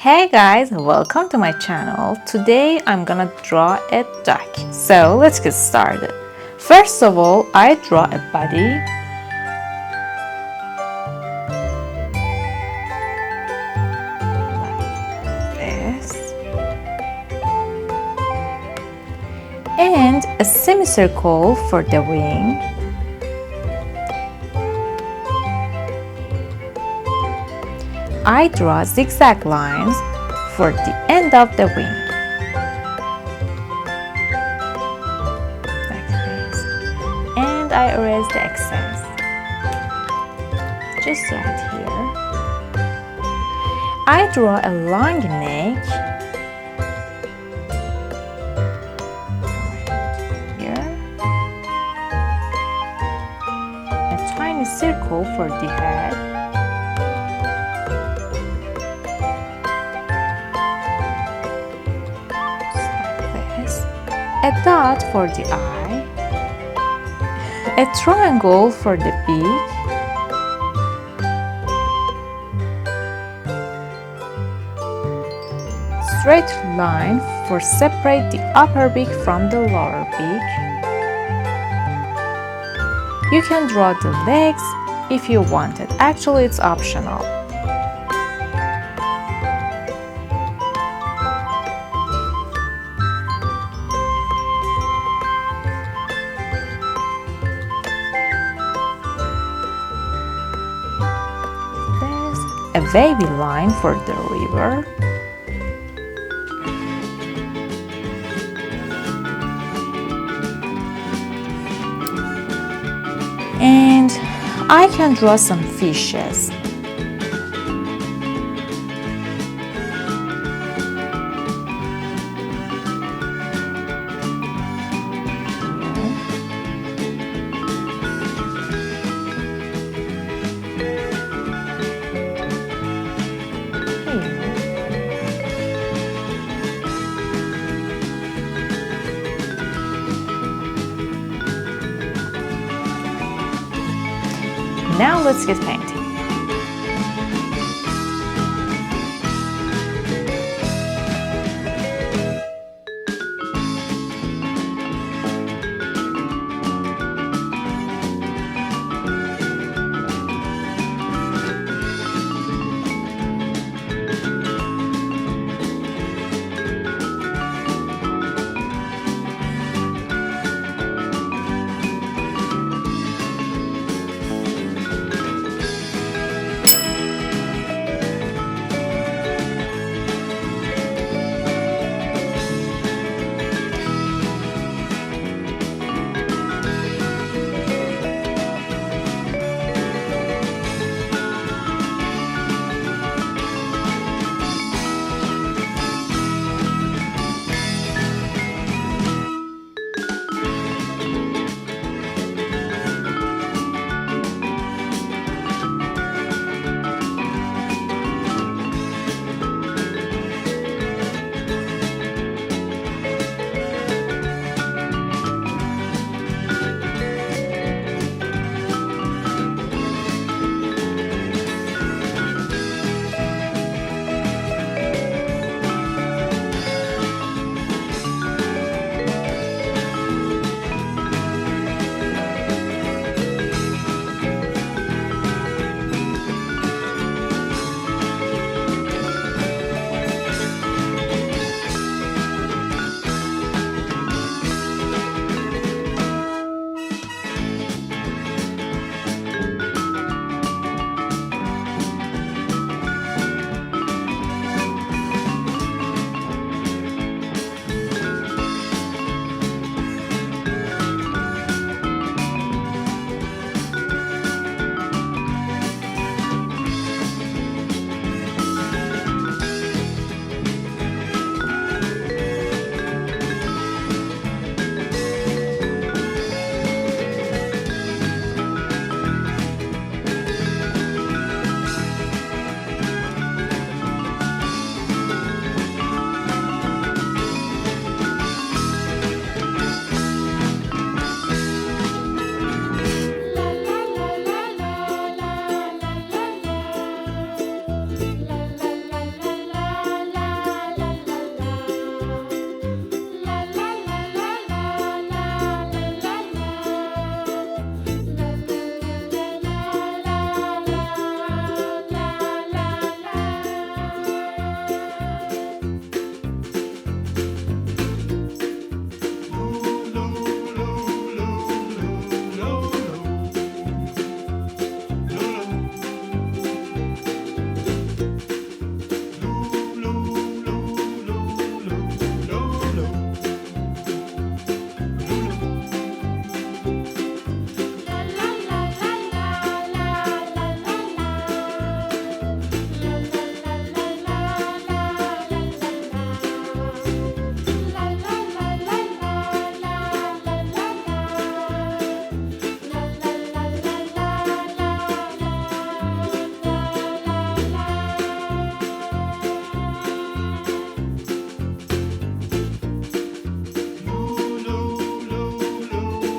Hey guys, welcome to my channel. Today I'm gonna draw a duck. So let's get started. First of all, I draw a body. Like this. And a semicircle for the wing. I draw zigzag lines for the end of the wing. Like this. And I erase the excess. Just right here. I draw a long neck. Here. A tiny circle for the head. A dot for the eye, a triangle for the beak, straight line for separate the upper beak from the lower beak. You can draw the legs if you want it. Actually, it's optional. A wavy line for the river. And I can draw some fishes. Now let's get painting.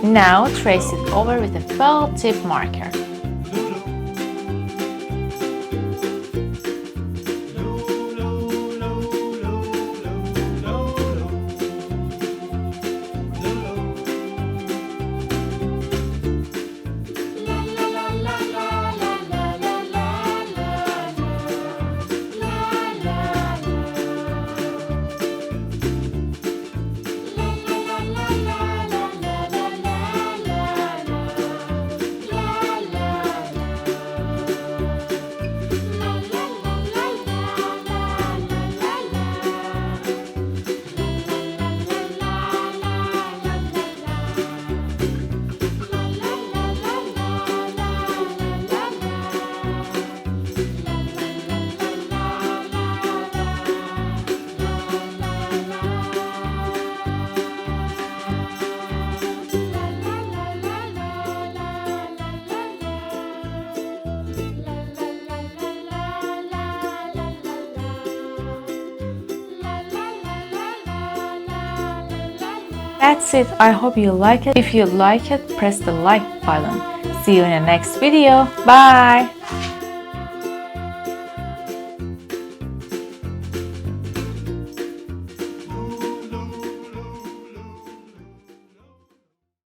Now trace it over with a felt tip marker. That's it. I hope you like it. If you like it, press the like button. See you in the next video. Bye!